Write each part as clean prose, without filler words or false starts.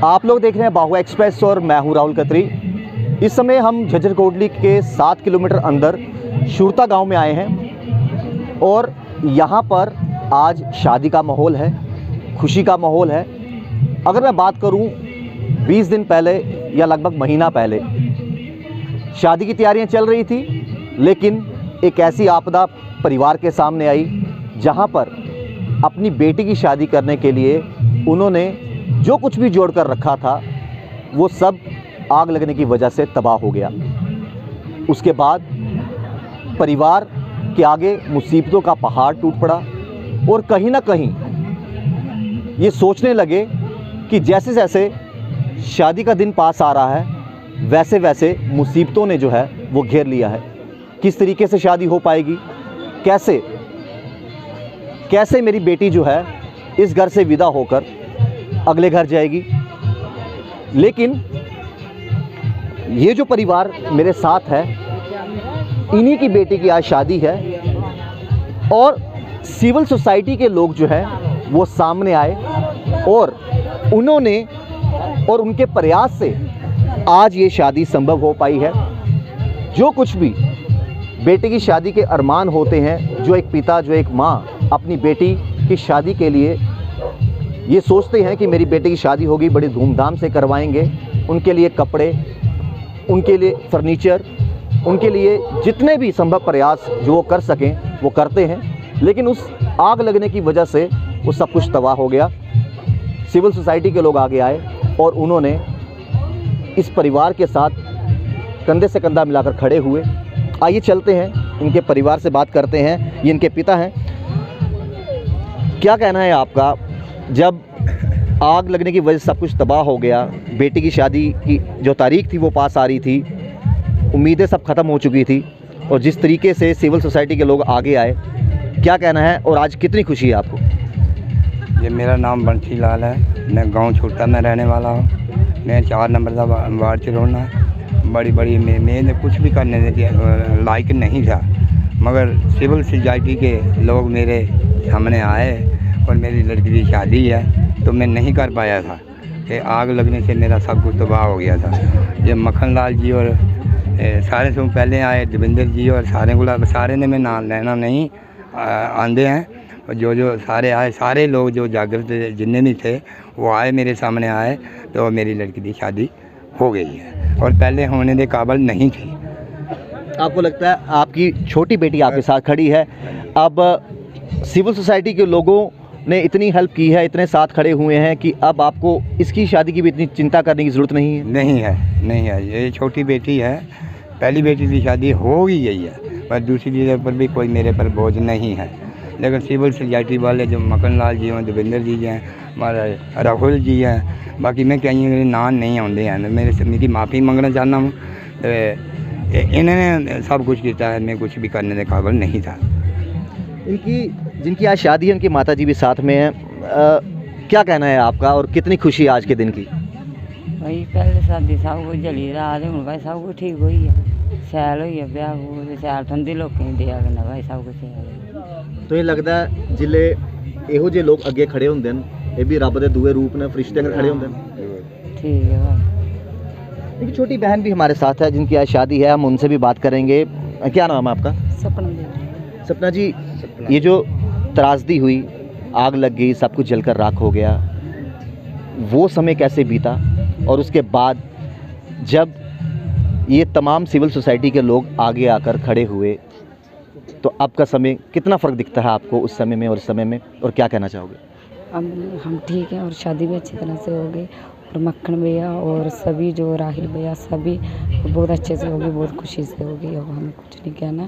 आप लोग देख रहे हैं बाहुआ एक्सप्रेस और मैं हूं राहुल खत्री। इस समय हम झज्जर कोटली के 7 किलोमीटर अंदर शुरता गांव में आए हैं और यहां पर आज शादी का माहौल है, खुशी का माहौल है। अगर मैं बात करूं 20 दिन पहले या लगभग महीना पहले शादी की तैयारियां चल रही थी, लेकिन एक ऐसी आपदा परिवार के सामने आई जहां पर अपनी बेटी की शादी करने के लिए उन्होंने जो कुछ भी जोड़ कर रखा था वो सब आग लगने की वजह से तबाह हो गया। उसके बाद परिवार के आगे मुसीबतों का पहाड़ टूट पड़ा और कहीं ना कहीं ये सोचने लगे कि जैसे जैसे शादी का दिन पास आ रहा है वैसे वैसे मुसीबतों ने जो है वो घेर लिया है। किस तरीके से शादी हो पाएगी, कैसे मेरी बेटी जो है इस घर से विदा होकर अगले घर जाएगी। लेकिन ये जो परिवार मेरे साथ है, इन्हीं की बेटी की आज शादी है और सिविल सोसाइटी के लोग जो है वो सामने आए और उन्होंने और उनके प्रयास से आज ये शादी संभव हो पाई है। जो कुछ भी बेटी की शादी के अरमान होते हैं, जो एक पिता, जो एक माँ अपनी बेटी की शादी के लिए ये सोचते हैं कि मेरी बेटी की शादी होगी, बड़ी धूमधाम से करवाएंगे, उनके लिए कपड़े, उनके लिए फर्नीचर, उनके लिए जितने भी संभव प्रयास जो वो कर सकें वो करते हैं। लेकिन उस आग लगने की वजह से वो सब कुछ तबाह हो गया। सिविल सोसाइटी के लोग आगे आए और उन्होंने इस परिवार के साथ कंधे से कंधा मिलाकर खड़े हुए। आइए चलते हैं, इनके परिवार से बात करते हैं। ये इनके पिता हैं। क्या कहना है आपका, जब आग लगने की वजह से सब कुछ तबाह हो गया, बेटी की शादी की जो तारीख थी वो पास आ रही थी, उम्मीदें सब ख़त्म हो चुकी थी और जिस तरीके से सिविल सोसाइटी के लोग आगे आए, क्या कहना है और आज कितनी खुशी है आपको? ये मेरा नाम बंसी लाल है, मैं गांव छोटा में रहने वाला हूँ। मैं 4 नंबर का वार्ड से रोना बड़ी मैंने कुछ भी करने लायक नहीं था, मगर सिविल सोसाइटी के लोग मेरे सामने आए और मेरी लड़की की शादी है तो मैं नहीं कर पाया था कि आग लगने से मेरा सब कुछ तबाह हो गया था। ये मक्खन लाल जी और सारे से पहले आए देवेंद्र जी और सारे ने मैं नाम लेना नहीं आंदे हैं, और जो सारे आए, सारे लोग जो जागृत जितने भी थे वो आए, मेरे सामने आए तो मेरी लड़की की शादी हो गई है और पहले होने के काबिल नहीं थी। आपको लगता है आपकी छोटी बेटी आपके साथ खड़ी है, अब सिविल सोसाइटी के लोगों ने इतनी हेल्प की है, इतने साथ खड़े हुए हैं कि अब आपको इसकी शादी की भी इतनी चिंता करने की ज़रूरत नहीं है? नहीं है। ये छोटी बेटी है, पहली बेटी की शादी हो ही गई है, पर दूसरी चीज़ों पर भी कोई मेरे पर बोझ नहीं है। लेकिन सिविल सोसाइटी वाले जो मक्खन लाल जी हैं, देवेंद्र जी हैं, हमारा राहुल जी हैं, बाकी मैं कहीं मेरे नाम नहीं आते हैं, मेरी माफ़ी मंगना चाहना हूँ। इन्होंने सब कुछ किया है, मैं कुछ भी करने के काबिल नहीं था। जिनकी आज शादी है, उनकी माता जी भी साथ में हैं। क्या कहना है आपका और कितनी खुशी आज के दिन की? भाई पहले शादी सब कुछ जली रहा थे, भाई सब कुछ ठीक हुई है, सैल हुई है, ब्याह हो सैल ठंडी लोगों दिया करना भाई सब कुछ। तो ये लगता है जिले ਇਹੋ ਜਿਹੇ लोग अगे खड़े होंगे ये भी रब के दूए रूप ने, फरिश्ते अगर खड़े होंगे। ठीक है भाई। एक छोटी बहन भी हमारे साथ है जिनकी आज शादी है, हम उनसे भी बात करेंगे। क्या नाम है आपका? सपना। सपना जी, ये जो त्रासदी हुई, आग लग गई, सब कुछ जलकर राख हो गया, वो समय कैसे बीता और उसके बाद जब ये तमाम सिविल सोसाइटी के लोग आगे आकर खड़े हुए तो आपका समय कितना फ़र्क दिखता है आपको उस समय में और इस समय में, और क्या कहना चाहोगे? हम ठीक हैं और शादी भी अच्छी तरह से हो गई और मक्खन भैया और सभी जो राहिल भैया सभी बहुत अच्छे से होगी, बहुत खुशी से होगी और हमें कुछ नहीं कहना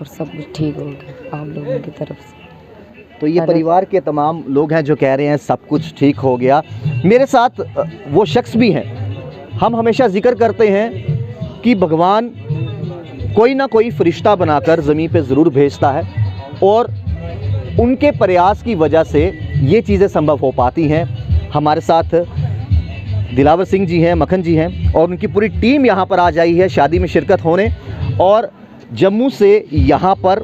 और सब कुछ ठीक हो गया आप लोगों की तरफ से। तो ये परिवार के तमाम लोग हैं जो कह रहे हैं सब कुछ ठीक हो गया। मेरे साथ वो शख्स भी हैं। हम हमेशा जिक्र करते हैं कि भगवान कोई ना कोई फरिश्ता बनाकर ज़मीन पे ज़रूर भेजता है और उनके प्रयास की वजह से ये चीज़ें संभव हो पाती हैं। हमारे साथ दिलावर सिंह जी हैं, मक्खन जी हैं और उनकी पूरी टीम यहाँ पर आ जाई है शादी में शिरकत होने, और जम्मू से यहाँ पर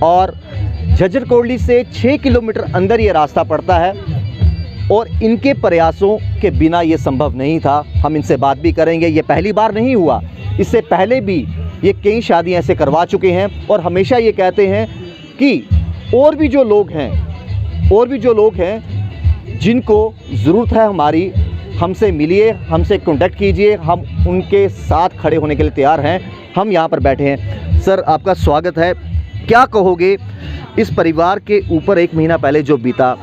और झज्जर कोटली से 6 किलोमीटर अंदर ये रास्ता पड़ता है। और इनके प्रयासों के बिना ये संभव नहीं था। हम इनसे बात भी करेंगे। ये पहली बार नहीं हुआ, इससे पहले भी ये कई शादियां ऐसे करवा चुके हैं और हमेशा ये कहते हैं कि और भी जो लोग हैं जिनको ज़रूरत है हमारी, हमसे मिलिए, हमसे कांटेक्ट कीजिए, हम उनके साथ खड़े होने के लिए तैयार हैं। हम यहाँ पर बैठे हैं। सर, आपका स्वागत है। क्या कहोगे इस परिवार के ऊपर 1 महीना पहले जो बीता,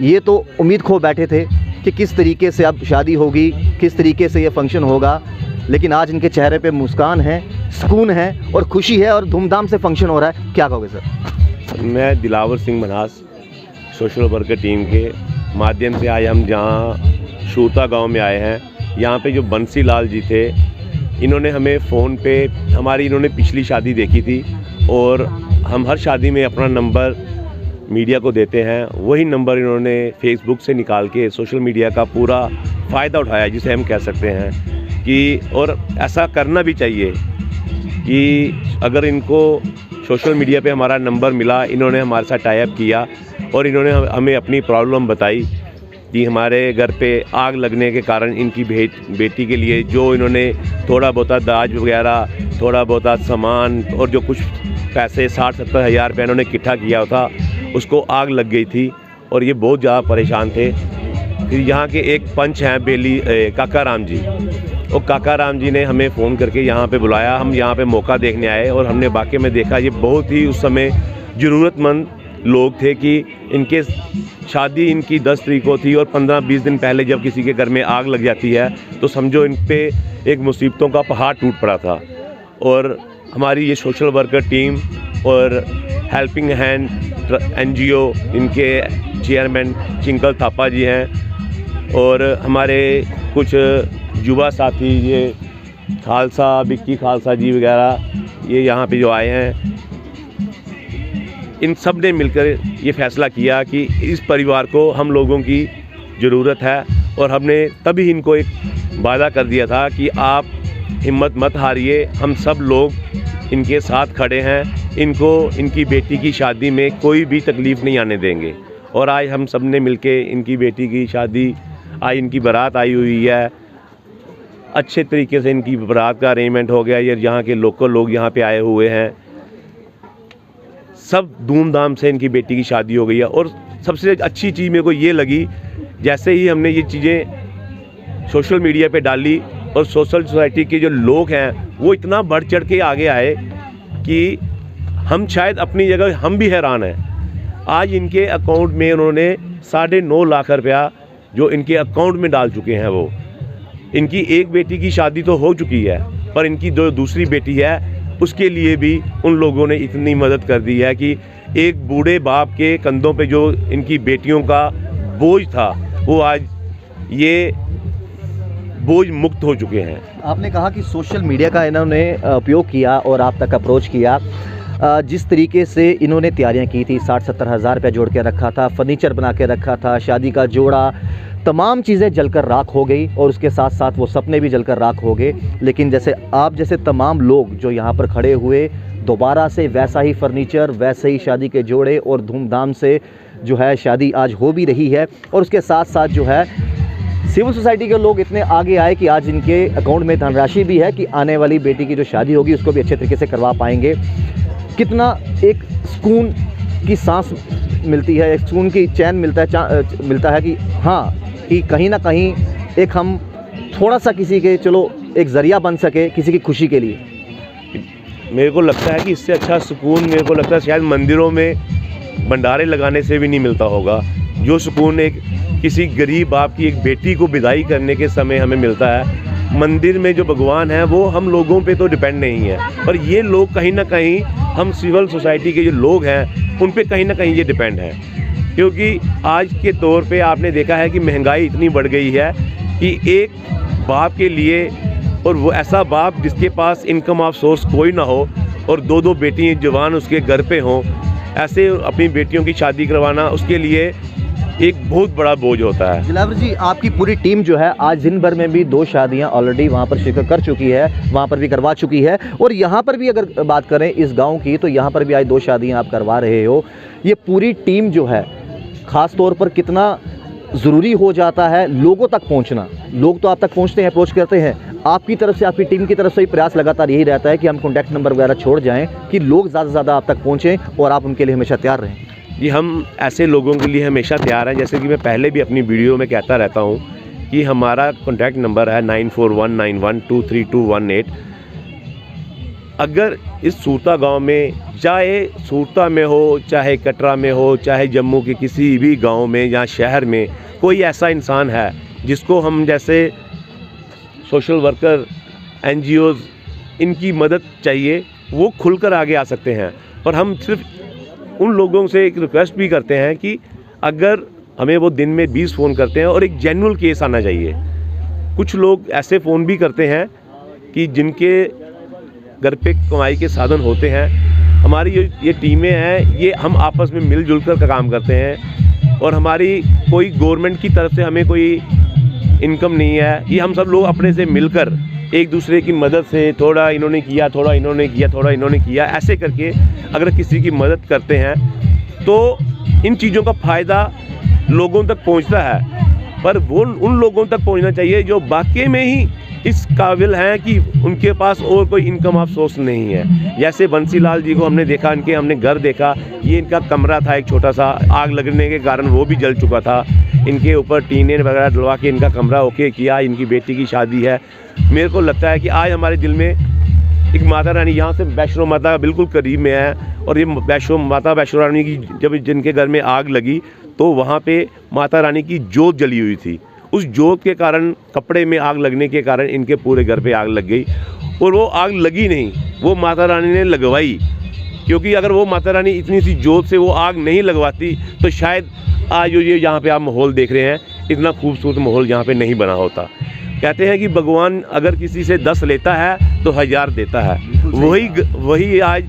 ये तो उम्मीद खो बैठे थे कि किस तरीके से अब शादी होगी, किस तरीके से ये फंक्शन होगा, लेकिन आज इनके चेहरे पे मुस्कान है, सुकून है और खुशी है और धूमधाम से फंक्शन हो रहा है। क्या कहोगे सर? मैं दिलावर सिंह मनास सोशल वर्कर टीम के माध्यम से आज हम जहाँ शूरता गांव में आए हैं। यहाँ पे जो बंसी लाल जी थे, इन्होंने हमें फ़ोन पे इन्होंने पिछली शादी देखी थी और हम हर शादी में अपना नंबर मीडिया को देते हैं। वही नंबर इन्होंने फेसबुक से निकाल के सोशल मीडिया का पूरा फ़ायदा उठाया, जिसे हम कह सकते हैं कि, और ऐसा करना भी चाहिए कि अगर इनको सोशल मीडिया पे हमारा नंबर मिला, इन्होंने हमारे साथ टाई अप किया और इन्होंने हमें अपनी प्रॉब्लम बताई कि हमारे घर पे आग लगने के कारण इनकी बेटी के लिए जो इन्होंने थोड़ा बहुत दाज वगैरह, थोड़ा बहुत सामान और जो कुछ पैसे 60-70 हज़ार रुपये इन्होंने इकट्ठा किया था, उसको आग लग गई थी और ये बहुत ज़्यादा परेशान थे। फिर यहाँ के एक पंच हैं काका राम जी, और काका राम जी ने हमें फ़ोन करके यहाँ पे बुलाया। हम यहाँ पे मौका देखने आए और हमने वाकई में देखा ये बहुत ही उस समय ज़रूरतमंद लोग थे कि इनके शादी इनकी 10 तारीख को थी और 15-20 दिन पहले जब किसी के घर में आग लग जाती है तो समझो इन पे एक मुसीबतों का पहाड़ टूट पड़ा था। और हमारी ये सोशल वर्कर टीम और हेल्पिंग हैंड NGO, इनके चेयरमैन चिंकल थापा जी हैं और हमारे कुछ युवा साथी, ये खालसा बिक्की खालसा जी वगैरह, ये यहाँ पे जो आए हैं, इन सब ने मिलकर ये फ़ैसला किया कि इस परिवार को हम लोगों की ज़रूरत है। और हमने तभी इनको एक वादा कर दिया था कि आप हिम्मत मत हारिए, हम सब लोग इनके साथ खड़े हैं, इनको इनकी बेटी की शादी में कोई भी तकलीफ़ नहीं आने देंगे। और आज हम सब ने मिल के इनकी बेटी की शादी, आज इनकी बारात आई हुई है, अच्छे तरीके से इनकी बारात का अरेंजमेंट हो गया। ये यहाँ के लोकल लोग यहाँ पे आए हुए हैं, सब धूमधाम से इनकी बेटी की शादी हो गई है। और सबसे अच्छी चीज़ मेरे को ये लगी, जैसे ही हमने ये चीज़ें सोशल मीडिया पे डाली और सोशल सोसाइटी के जो लोग हैं वो इतना बढ़ चढ़ के आगे आए कि हम शायद अपनी जगह हम भी हैरान हैं। आज इनके अकाउंट में उन्होंने 9.5 लाख रुपया जो इनके अकाउंट में डाल चुके हैं। वो इनकी एक बेटी की शादी तो हो चुकी है, पर इनकी जो दूसरी बेटी है उसके लिए भी उन लोगों ने इतनी मदद कर दी है कि एक बूढ़े बाप के कंधों पे जो इनकी बेटियों का बोझ था, वो आज ये बोझ मुक्त हो चुके हैं। आपने कहा कि सोशल मीडिया का इन्होंने उपयोग किया और आप तक अप्रोच किया। जिस तरीके से इन्होंने तैयारियां की थी, 60-70 हज़ार रुपया जोड़ के रखा था, फर्नीचर बना के रखा था, शादी का जोड़ा, तमाम चीज़ें जलकर राख हो गई और उसके साथ साथ वो सपने भी जलकर राख हो गए। लेकिन जैसे आप जैसे तमाम लोग जो यहाँ पर खड़े हुए, दोबारा से वैसा ही फर्नीचर, वैसे ही शादी के जोड़े और धूमधाम से जो है शादी आज हो भी रही है। और उसके साथ साथ जो है सिविल सोसाइटी के लोग इतने आगे आए कि आज इनके अकाउंट में धनराशि भी है कि आने वाली बेटी की जो शादी होगी उसको भी अच्छे तरीके से करवा पाएंगे। कितना एक सुकून की सांस मिलती है, एक सुकून की चैन मिलता है कि हाँ, कि कहीं ना कहीं एक हम थोड़ा सा किसी के चलो एक ज़रिया बन सके किसी की खुशी के लिए। मेरे को लगता है कि इससे अच्छा सुकून मेरे को लगता है शायद मंदिरों में भंडारे लगाने से भी नहीं मिलता होगा। जो सुकून एक किसी गरीब बाप की एक बेटी को विदाई करने के समय हमें मिलता है, मंदिर में जो भगवान है वो हम लोगों पे तो डिपेंड नहीं है, पर ये लोग कहीं ना कहीं, हम सिविल सोसाइटी के जो लोग हैं उन पे कहीं ना कहीं ये डिपेंड है। क्योंकि आज के तौर पे आपने देखा है कि महंगाई इतनी बढ़ गई है कि एक बाप के लिए, और वो ऐसा बाप जिसके पास इनकम ऑफ सोर्स कोई ना हो और 2-2 बेटियाँ जवान उसके घर पे हों, ऐसे अपनी बेटियों की शादी करवाना उसके लिए एक बहुत बड़ा बोझ होता है। दिलावर जी, आपकी पूरी टीम जो है आज दिन भर में भी 2 शादियां ऑलरेडी वहां पर शिरकत कर चुकी है, वहां पर भी करवा चुकी है। और यहां पर भी अगर बात करें इस गांव की, तो यहां पर भी आज 2 शादियां आप करवा रहे हो। ये पूरी टीम जो है ख़ास तौर पर कितना ज़रूरी हो जाता है लोगों तक पहुंचना। लोग तो आप तक पहुंचते हैं, अप्रोच करते हैं, आपकी तरफ से, आपकी टीम की तरफ से भी प्रयास लगातार यही रहता है कि हम कॉन्टैक्ट नंबर वगैरह छोड़ जाएं कि लोग ज़्यादा से ज़्यादा आप तक पहुंचें और आप उनके लिए हमेशा तैयार रहें। जी, हम ऐसे लोगों के लिए हमेशा तैयार हैं। जैसे कि मैं पहले भी अपनी वीडियो में कहता रहता हूँ कि हमारा कॉन्टैक्ट नंबर है 9419123218। अगर इस सूरता गांव में, चाहे सूरता में हो, चाहे कटरा में हो, चाहे जम्मू के किसी भी गांव में या शहर में कोई ऐसा इंसान है जिसको हम जैसे सोशल वर्कर, NGOs, इनकी मदद चाहिए, वो खुलकर आगे आ सकते हैं। और हम सिर्फ उन लोगों से एक रिक्वेस्ट भी करते हैं कि अगर हमें वो दिन में 20 फ़ोन करते हैं और एक जेन्युइन केस आना चाहिए। कुछ लोग ऐसे फ़ोन भी करते हैं कि जिनके घर पे कमाई के साधन होते हैं। हमारी ये टीमें हैं, ये हम आपस में मिलजुल कर काम करते हैं और हमारी कोई गवर्नमेंट की तरफ से हमें कोई इनकम नहीं है। ये हम सब लोग अपने से मिलकर एक दूसरे की मदद से, थोड़ा इन्होंने किया, थोड़ा इन्होंने किया, थोड़ा इन्होंने किया, ऐसे करके अगर किसी की मदद करते हैं तो इन चीज़ों का फ़ायदा लोगों तक पहुंचता है। पर वो उन लोगों तक पहुंचना चाहिए जो वाकई में ही इस काबिल हैं कि उनके पास और कोई इनकम ऑफ सोर्स नहीं है। जैसे बंसी लाल जी को हमने देखा, हमने घर देखा, ये इनका कमरा था एक छोटा सा, आग लगने के कारण वो भी जल चुका था। इनके ऊपर टीने वगैरह डलवा के इनका कमरा ओके किया। इनकी बेटी की शादी है। मेरे को लगता है कि आज हमारे दिल में एक माता रानी, यहाँ से वैष्णो माता बिल्कुल करीब में है, और ये वैष्णो रानी की जब जिनके घर में आग लगी तो वहाँ पे माता रानी की जोत जली हुई थी। उस जोत के कारण, कपड़े में आग लगने के कारण इनके पूरे घर पे आग लग गई। और वो आग लगी नहीं, वो माता रानी ने लगवाई। क्योंकि अगर वो माता रानी इतनी सी जोत से वो आग नहीं लगवाती तो शायद आज जो ये यहाँ पे आप माहौल देख रहे हैं, इतना खूबसूरत माहौल यहाँ पे नहीं बना होता। कहते हैं कि भगवान अगर किसी से 10 लेता है तो 1000 देता है। वही आज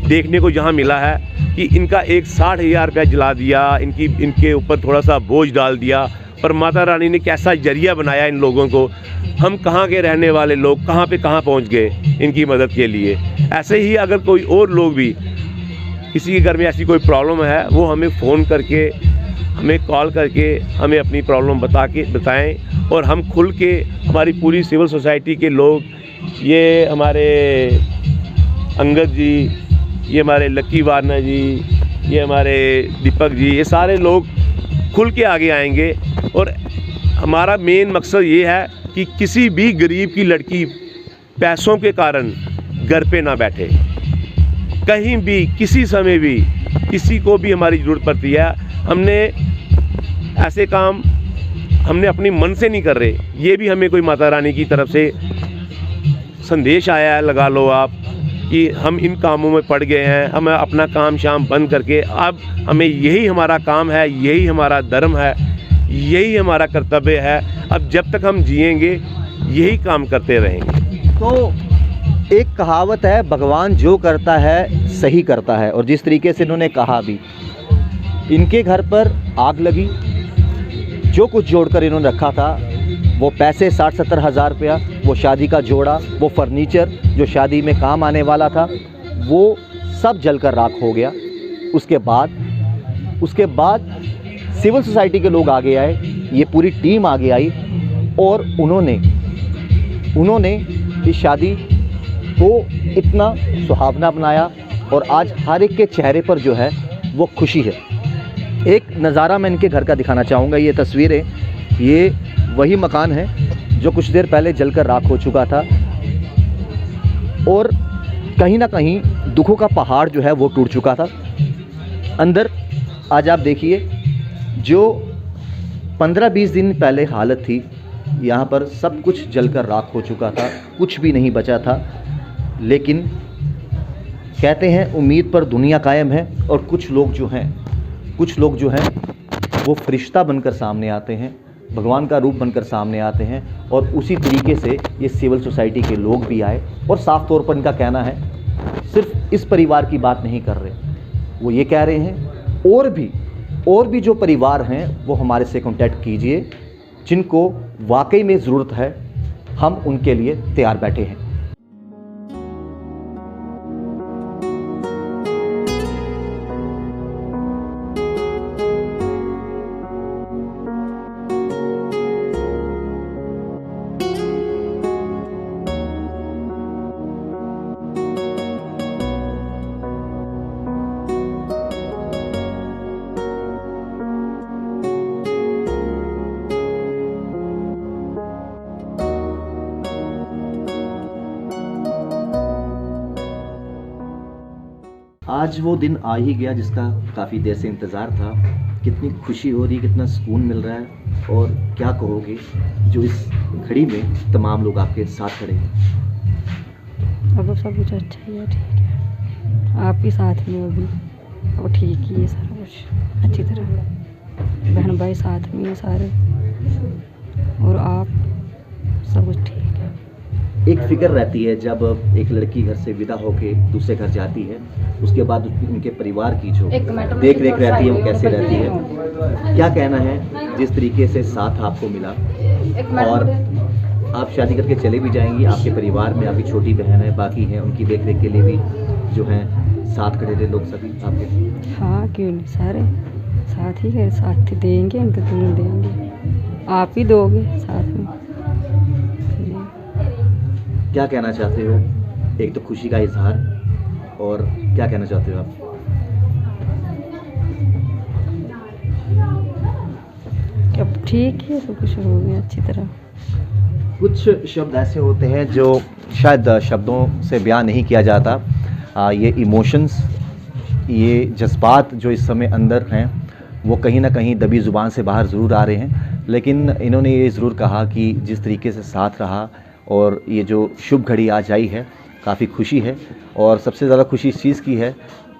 देखने को जहाँ मिला है कि इनका एक 60,000 रुपया जला दिया, इनके ऊपर थोड़ा सा बोझ डाल दिया, पर माता रानी ने कैसा जरिया बनाया इन लोगों को। हम कहाँ के रहने वाले लोग कहाँ पे कहाँ पहुँच गए इनकी मदद के लिए। ऐसे ही अगर कोई और लोग भी, किसी के घर में ऐसी कोई प्रॉब्लम है, वो हमें फ़ोन करके, हमें कॉल करके हमें अपनी प्रॉब्लम बताएं और हम खुल के, हमारी पूरी सिविल सोसाइटी के लोग, ये हमारे अंगद जी, ये हमारे लक्की वारना जी, ये हमारे दीपक जी, ये सारे लोग खुल के आगे आएंगे। और हमारा मेन मकसद ये है कि किसी भी गरीब की लड़की पैसों के कारण घर पे ना बैठे। कहीं भी, किसी समय भी, किसी को भी हमारी ज़रूरत पड़ती है। हमने ऐसे काम हमने अपनी मन से नहीं कर रहे, ये भी हमें कोई माता रानी की तरफ से संदेश आया है, लगा लो आप, कि हम इन कामों में पड़ गए हैं। हमें अपना काम शाम बंद करके अब हमें यही हमारा काम है, यही हमारा धर्म है, यही हमारा कर्तव्य है। अब जब तक हम जिएंगे यही काम करते रहेंगे। तो एक कहावत है, भगवान जो करता है सही करता है। और जिस तरीके से इन्होंने कहा भी, इनके घर पर आग लगी, जो कुछ जोड़कर इन्होंने रखा था, वो पैसे 60-70 हज़ार रुपया, वो शादी का जोड़ा, वो फर्नीचर जो शादी में काम आने वाला था, वो सब जलकर राख हो गया। उसके बाद सिविल सोसाइटी के लोग आगे आए, ये पूरी टीम आगे आई और उन्होंने इस शादी को इतना सुहावना बनाया और आज हर एक के चेहरे पर जो है वो खुशी है। एक नज़ारा मैं इनके घर का दिखाना चाहूँगा। ये तस्वीरें, ये वही मकान है जो कुछ देर पहले जलकर राख हो चुका था और कहीं ना कहीं दुखों का पहाड़ जो है वो टूट चुका था। अंदर आज आप देखिए, जो 15-20 दिन पहले हालत थी, यहाँ पर सब कुछ जलकर राख हो चुका था, कुछ भी नहीं बचा था। लेकिन कहते हैं उम्मीद पर दुनिया कायम है, और कुछ लोग जो हैं वो फरिश्ता बनकर सामने आते हैं, भगवान का रूप बनकर सामने आते हैं। और उसी तरीके से ये सिविल सोसाइटी के लोग भी आए और साफ़ तौर पर इनका कहना है, सिर्फ इस परिवार की बात नहीं कर रहे, वो ये कह रहे हैं और भी जो परिवार हैं वो हमारे से कांटेक्ट कीजिए, जिनको वाकई में ज़रूरत है, हम उनके लिए तैयार बैठे हैं। आज वो दिन आ ही गया जिसका काफ़ी देर से इंतज़ार था। कितनी खुशी हो रही है, कितना सुकून मिल रहा है, और क्या कहोगे जो इस घड़ी में तमाम लोग आपके साथ खड़े हैं? अब सब कुछ अच्छा ही है, ठीक है। आप ही साथ में हो अभी, अब ठीक ही है सारा कुछ अच्छी तरह। बहन भाई साथ में हैं सारे, और आप सब कुछ ठीक है। एक फ़िक्र रहती है जब एक लड़की घर से विदा होके दूसरे घर जाती है, उसके बाद उनके परिवार की जो देख रेख रहती है वो कैसे रहती है। क्या कहना है जिस तरीके से साथ आपको मिला, और आप शादी करके चले भी जाएंगी, आपके परिवार में आपकी छोटी बहन है, बाकी हैं, उनकी देख रेख के लिए भी जो हैं साथ खड़े थे लोग सभी आपके? हाँ, क्यों नहीं, सारे साथ ही है, साथ ही देंगे, इनके दोनों देंगे, आप ही दोगे साथ में जी। क्या कहना चाहते हो? एक तो खुशी का इजहार, और क्या कहना चाहते हो आप? अब ठीक है, सब कुछ हो गया अच्छी तरह। कुछ शब्द ऐसे होते हैं जो शायद शब्दों से बयान नहीं किया जाता। ये इमोशंस, ये जज्बात जो इस समय अंदर हैं वो कहीं ना कहीं दबी ज़ुबान से बाहर ज़रूर आ रहे हैं, लेकिन इन्होंने ये ज़रूर कहा कि जिस तरीके से साथ रहा और ये जो शुभ घड़ी आज आई है, काफ़ी खुशी है। और सबसे ज़्यादा खुशी इस चीज़ की है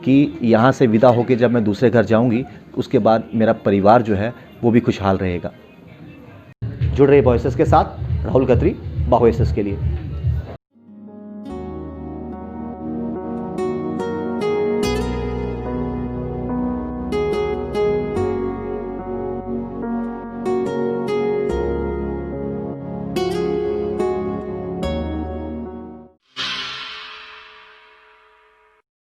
कि यहाँ से विदा होकर जब मैं दूसरे घर जाऊँगी, उसके बाद मेरा परिवार जो है वो भी खुशहाल रहेगा। जुड़ रहे वॉइसेस के साथ राहुल खत्री, बाहो एसएस के लिए।